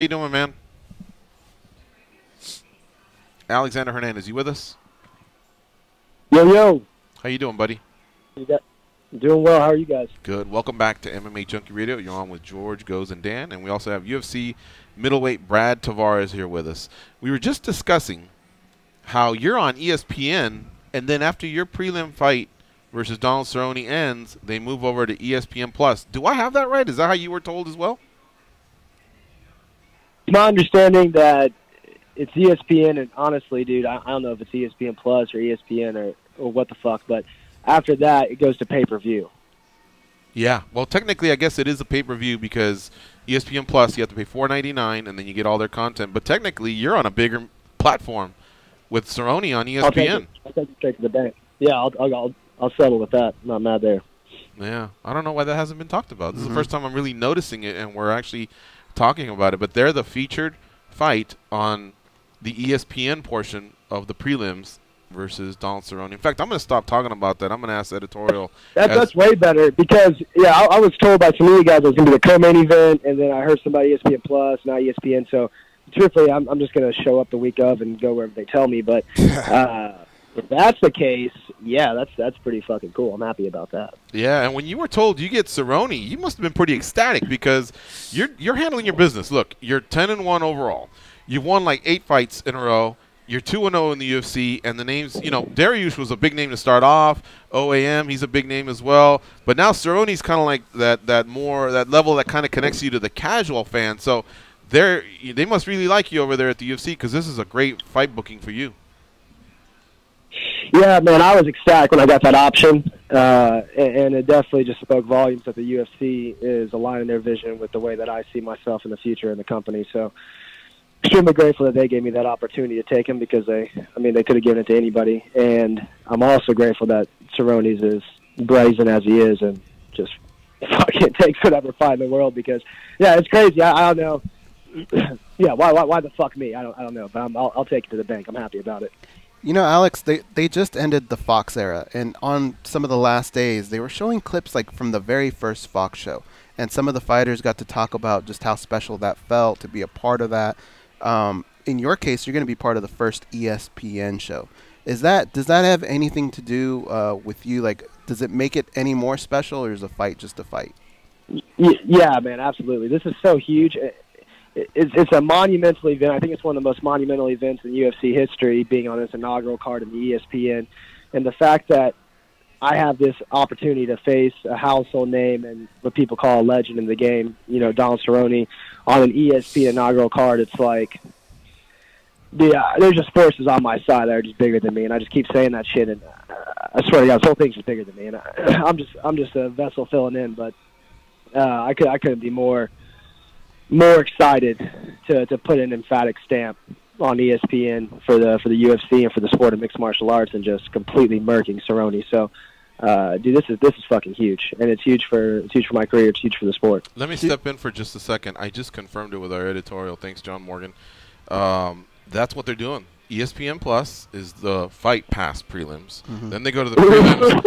you doing, man? Alexander Hernandez, you with us? Yo, yo. How you doing, buddy? Doing well. How are you guys? Good. Welcome back to MMAjunkie Radio. You're on with George, Goes, and Dan, and we also have UFC middleweight Brad Tavares here with us. We were just discussing how you're on ESPN, and then after your prelim fight versus Donald Cerrone ends, they move over to ESPN Plus. Do I have that right? Is that how you were told as well? My understanding that it's ESPN, and honestly, dude, I don't know if it's ESPN Plus or ESPN or what the fuck, but after that, it goes to pay-per-view. Yeah. Well, technically, I guess it is a pay-per-view because ESPN Plus, you have to pay $4.99, and then you get all their content. But technically, you're on a bigger platform with Cerrone on ESPN. I'll take it straight to the bank. Yeah, I'll settle with that. I'm not mad there. Yeah. I don't know why that hasn't been talked about. This is the first time I'm really noticing it, and we're actually talking about it. But they're the featured fight on the ESPN portion of the prelims versus Donald Cerrone. In fact, I'm going to stop talking about that. I'm going to ask editorial. That's way better because, yeah, I was told by some of you guys it was going to be the co-main event, and then I heard somebody ESPN Plus, not ESPN. So, truthfully, I'm just going to show up the week of and go wherever they tell me. But if that's the case, yeah, that's pretty fucking cool. I'm happy about that. Yeah, and when you were told you get Cerrone, you must have been pretty ecstatic because you're handling your business. Look, you're 10-1 overall. You've won like 8 fights in a row. You're 2-0 in the UFC, and the names, you know, Dariush was a big name to start off. OAM, he's a big name as well. But now Cerrone's kind of like that level that kind of connects you to the casual fan. So they must really like you over there at the UFC because this is a great fight booking for you. Yeah, man, I was ecstatic when I got that option, and it definitely just spoke volumes that the UFC is aligning their vision with the way that I see myself in the future in the company. So extremely grateful that they gave me that opportunity to take him because they could have given it to anybody. And I'm also grateful that Cerrone's as brazen as he is and just fucking takes whatever fight in the world because, yeah, it's crazy. I don't know. Yeah, why the fuck me? I don't know, but I'll take it to the bank. I'm happy about it. You know, Alex, they just ended the Fox era, and on some of the last days, they were showing clips like from the very first Fox show, and some of the fighters got to talk about just how special that felt to be a part of that. In your case, you're going to be part of the first ESPN show. Does that have anything to do with you? Like, does it make it any more special, or is a fight just a fight? Yeah, man, absolutely. This is so huge. It's a monumental event. I think it's one of the most monumental events in UFC history, being on this inaugural card in the ESPN. And the fact that I have this opportunity to face a household name and what people call a legend in the game, you know, Donald Cerrone, on an ESPN inaugural card, it's like, there's just forces on my side that are just bigger than me, and I just keep saying that shit, and I swear to God, this whole thing's just bigger than me, and I'm just a vessel filling in, but I couldn't be more excited to put an emphatic stamp on ESPN for the UFC and for the sport of mixed martial arts and just completely murking Cerrone. So, dude, this is fucking huge, and it's huge for my career. It's huge for the sport. Let me step in for just a second. I just confirmed it with our editorial. Thanks, John Morgan. That's what they're doing. ESPN Plus is the Fight Pass prelims. Then they go to the prelims.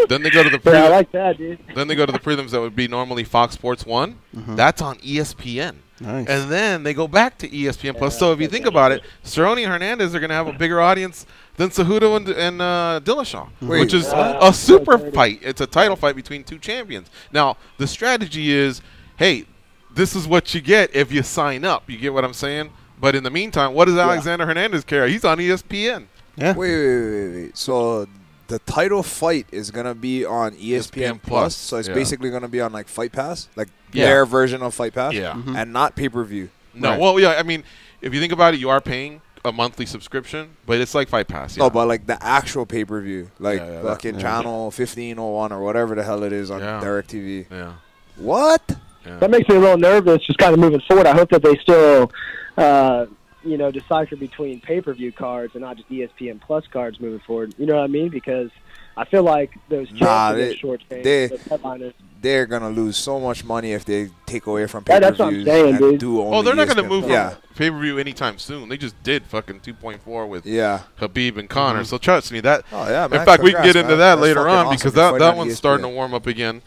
Then they go to the prelims. Yeah, I like that, dude. Then they go to the prelims that would be normally Fox Sports 1. That's on ESPN. Nice. And then they go back to ESPN Plus. So if you think about it, Cerrone and Hernandez are going to have a bigger audience than Cejudo and Dillashaw, which is a super fight. It's a title fight between two champions. Now, the strategy is, hey, this is what you get if you sign up. You get what I'm saying? But in the meantime, what does Alexander Hernandez care? He's on ESPN. Yeah. Wait. So the title fight is going to be on ESPN Plus. So it's basically going to be on like Fight Pass, like their version of Fight Pass, and not pay-per-view. No, Right. well, yeah, I mean, if you think about it, you are paying a monthly subscription, but it's like Fight Pass. No, but like the actual pay-per-view, like fucking channel 1501 or whatever the hell it is on DirecTV. Yeah. What? Yeah. That makes me a little nervous, just kind of moving forward. I hope that they still, decipher between pay-per-view cards and not just ESPN Plus cards moving forward. You know what I mean? Because I feel like those they're gonna lose so much money if they take away from Yeah, that's what I'm pay-per-views saying, and dude. do only Oh, they're not going to ESPN move Plus. from pay-per-view anytime soon. They just did fucking 2.4 with Yeah. Habib and Connor. So trust me, that. Oh, yeah, man. In fact, we can Congrats, get into man. that That's later fucking on awesome because to fight that on one's ESPN. starting to warm up again.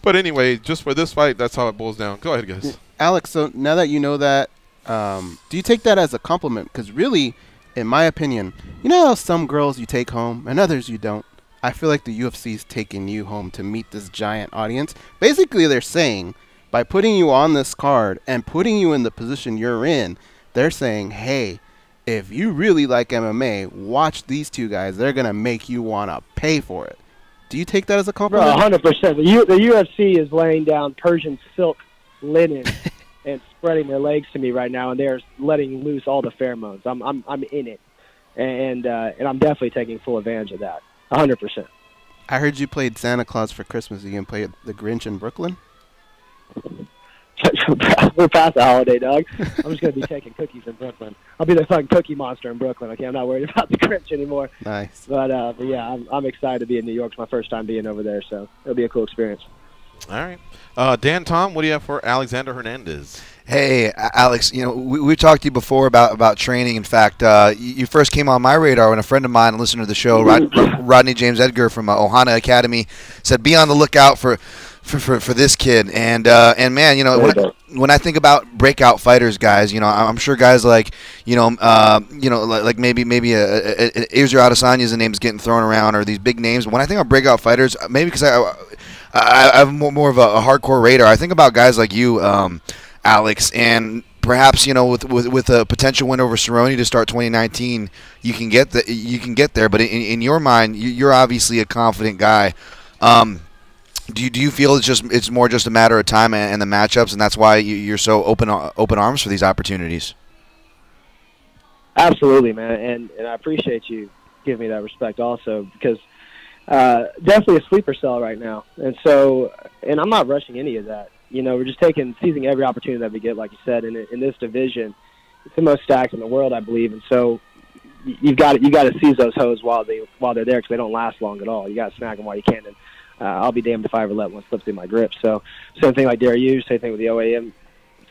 But anyway, just for this fight, that's how it boils down. Go ahead, guys. Alex, so now that you know that, do you take that as a compliment? Because really, in my opinion, you know how some girls you take home and others you don't? I feel like the UFC's taking you home to meet this giant audience. Basically, they're saying, by putting you on this card and putting you in the position you're in, they're saying, hey, if you really like MMA, watch these two guys. They're going to make you want to pay for it. Do you take that as a compliment? 100%. The UFC is laying down Persian silk linen and spreading their legs to me right now, and they're letting loose all the pheromones. I'm in it, and I'm definitely taking full advantage of that. 100%. I heard you played Santa Claus for Christmas. Are you going to play the Grinch in Brooklyn? We're past the holiday, dog. I'm just going to be taking cookies in Brooklyn. I'll be the fucking cookie monster in Brooklyn. Okay, I'm not worried about the Grinch anymore. Nice. But yeah, I'm excited to be in New York. It's my first time being over there, so it'll be a cool experience. All right. Dan, Tom, what do you have for Alexander Hernandez? Hey, Alex, you know, we talked to you before about training. In fact, you first came on my radar when a friend of mine, a listener to the show, Rodney James Edgar from Ohana Academy, said, be on the lookout for this kid. And man, you know, when I think about breakout fighters, guys, you know, I'm sure guys like, like maybe Israel Adesanya's name's getting thrown around, or these big names. When I think about breakout fighters, maybe because I have more of a hardcore radar, I think about guys like you, Alex, and perhaps, you know, with a potential win over Cerrone to start 2019, you can get there. But in your mind, you're obviously a confident guy. Do you feel it's more just a matter of time and the matchups, and that's why you're so open arms for these opportunities? Absolutely, man, and I appreciate you giving me that respect also, because definitely a sleeper cell right now, and I'm not rushing any of that. You know, we're just seizing every opportunity that we get, like you said, in this division. It's the most stacked in the world, I believe, and so you got to seize those hoes while they're there, because they don't last long at all. You got to snag them while you can, and I'll be damned if I ever let one slip through my grip. So same thing like Darius, same thing with the OAM.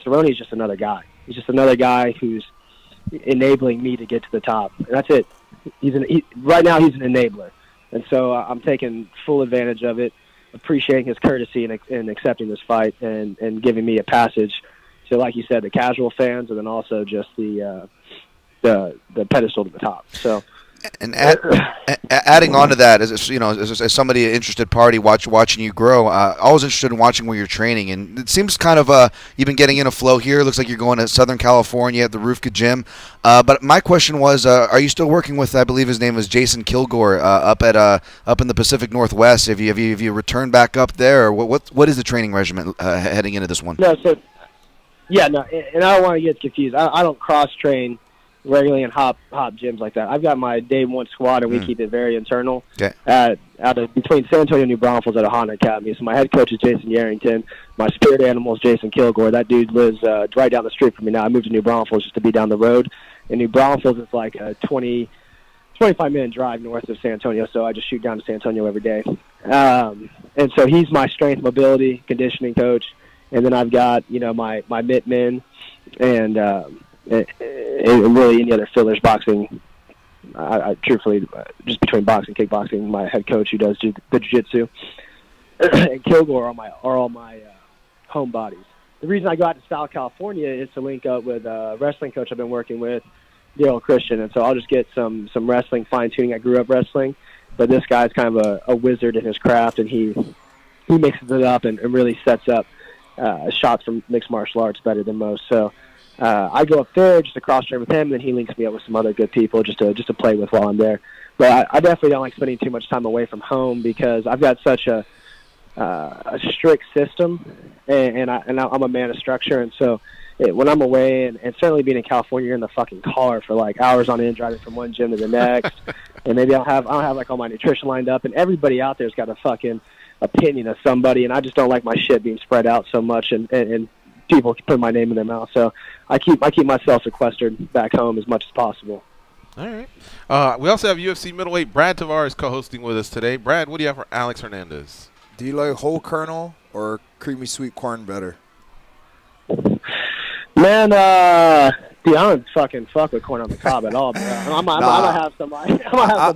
Cerrone is just another guy. He's just another guy who's enabling me to get to the top, and that's it. Right now he's an enabler, and so I'm taking full advantage of it, appreciating his courtesy and accepting this fight and giving me a passage to, like you said, the casual fans, and then also just the pedestal to the top. So. And adding on to that, as somebody, an interested party watching you grow, always interested in watching where you're training. And it seems kind of you've been getting in a flow here. It looks like you're going to Southern California at the Roofka Gym. But my question was, are you still working with, I believe his name was Jason Kilgore, up in the Pacific Northwest? Have you returned back up there, or what is the training regimen heading into this one? No, and I don't want to get confused. I don't cross train regularly in hop gyms like that. I've got my day one squad, and we keep it very internal. Okay. Between San Antonio and New Braunfels at Ohana Academy. So my head coach is Jason Yarrington. My spirit animal is Jason Kilgore. That dude lives right down the street from me now. I moved to New Braunfels just to be down the road. And New Braunfels is like a 25-minute drive north of San Antonio, so I just shoot down to San Antonio every day. And so he's my strength, mobility, conditioning coach. And then I've got, my mitt men and really any other fillers, boxing. I truthfully, just between boxing, kickboxing, my head coach who does the jiu-jitsu, and Kilgore are all my home bodies. The reason I go out to South California is to link up with a wrestling coach I've been working with, Daryl Christian, and so I'll just get some wrestling fine-tuning. I grew up wrestling, but this guy's kind of a wizard in his craft, and he mixes it up and really sets up shots from mixed martial arts better than most. So I go up there just to cross-train with him, and then he links me up with some other good people just to play with while I'm there. But I definitely don't like spending too much time away from home, because I've got such a strict system, and I'm a man of structure, and so when I'm away, and certainly being in California, you're in the fucking car for like hours on end, driving from one gym to the next, and maybe I don't have like all my nutrition lined up, and everybody out there's got a fucking opinion of somebody, and I just don't like my shit being spread out so much, and people put my name in their mouth. So I keep myself sequestered back home as much as possible. All right. We also have UFC middleweight Brad Tavares co-hosting with us today. Brad, what do you have for Alex Hernandez? Do you like whole kernel or creamy sweet corn better? Man, I don't fucking fuck with corn on the cob at all, bro. I'm gonna have some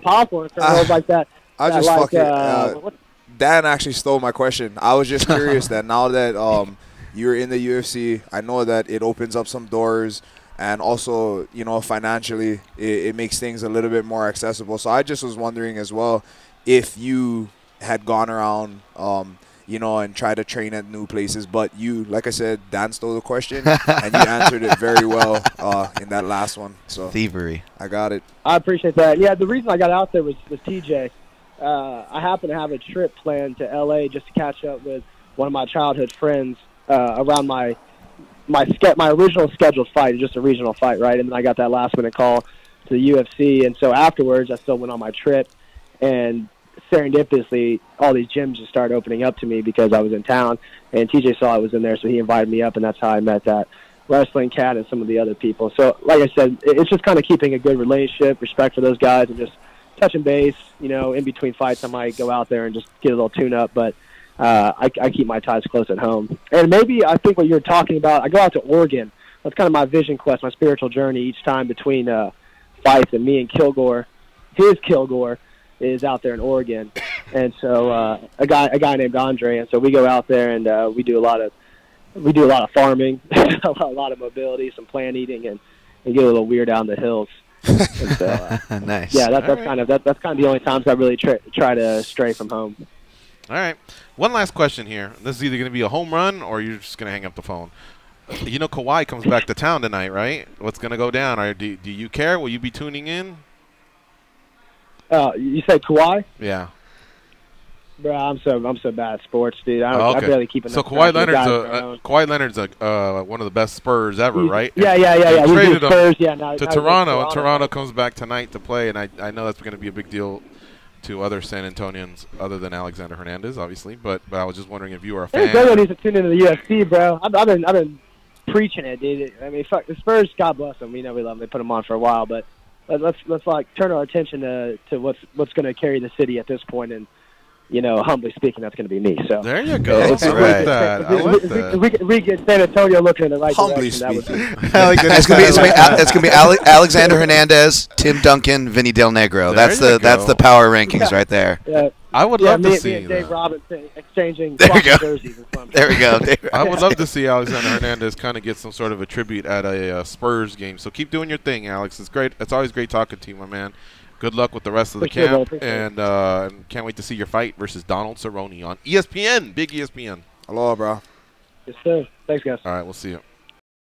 popcorn kernels like that. I just fucking Dan actually stole my question. I was just curious that now that you're in the UFC, I know that it opens up some doors, and also, you know, financially, it makes things a little bit more accessible. So I just was wondering as well if you had gone around, you know, and tried to train at new places. But you, like I said, Dan stole the question, and you answered it very well in that last one. So thievery. I got it. I appreciate that. Yeah, the reason I got out there was TJ. I happened to have a trip planned to L.A. just to catch up with one of my childhood friends around my original scheduled fight, just a regional fight, right? And then I got that last-minute call to the UFC. And so afterwards, I still went on my trip. And serendipitously, all these gyms just started opening up to me because I was in town. And TJ saw I was in there, so he invited me up, and that's how I met that wrestling cat and some of the other people. So, like I said, it's just kind of keeping a good relationship, respect for those guys, and just touching base. You know, in between fights, I might go out there and just get a little tune-up, but I keep my ties close at home. And maybe I think what you're talking about, I go out to Oregon. That's kind of my vision quest, my spiritual journey each time between fights. And me and Kilgore, his Kilgore, is out there in Oregon. And so a guy named Andre. And so we go out there and we do a lot of farming, a lot of mobility, some plant eating, and get a little weird out in the hills. And so, nice. Yeah, that's kind of the only times I really try to stray from home. All right. One last question here. This is either going to be a home run or you're just going to hang up the phone. You know Kawhi comes back to town tonight, right? What's going to go down? Or do you care? Will you be tuning in? You said Kawhi? Yeah. Bro, I'm so bad at sports, dude. I barely keep an. So Kawhi Leonard's one of the best Spurs ever, right? Yeah. He traded Spurs, him to Toronto, and Toronto comes back tonight to play, and I know that's going to be a big deal to other San Antonians other than Alexander Hernandez, obviously. But I was just wondering if you are a fan. Everybody needs to tune into the UFC, bro. I've been preaching it, dude. I mean, fuck the Spurs. God bless them. We know we love them. They put them on for a while, but let's like turn our attention to what's going to carry the city at this point, and you know, humbly speaking, that's going to to be me. So there you go. I like that. We get San Antonio looking in the right humbly direction. Speaking. It's gonna be Alexander Hernandez, Tim Duncan, Vinny Del Negro. That's the power rankings right there. Yeah. I would love to see me and Dave Robinson exchanging jerseys. There we go. I would love to see Alexander Hernandez kind of get some sort of a tribute at a Spurs game. So keep doing your thing, Alex. It's great. It's always great talking to you, my man. Good luck with the rest of the camp, and can't wait to see your fight versus Donald Cerrone on ESPN, big ESPN. Aloha, bro. Yes, sir. Thanks, guys. All right, we'll see you.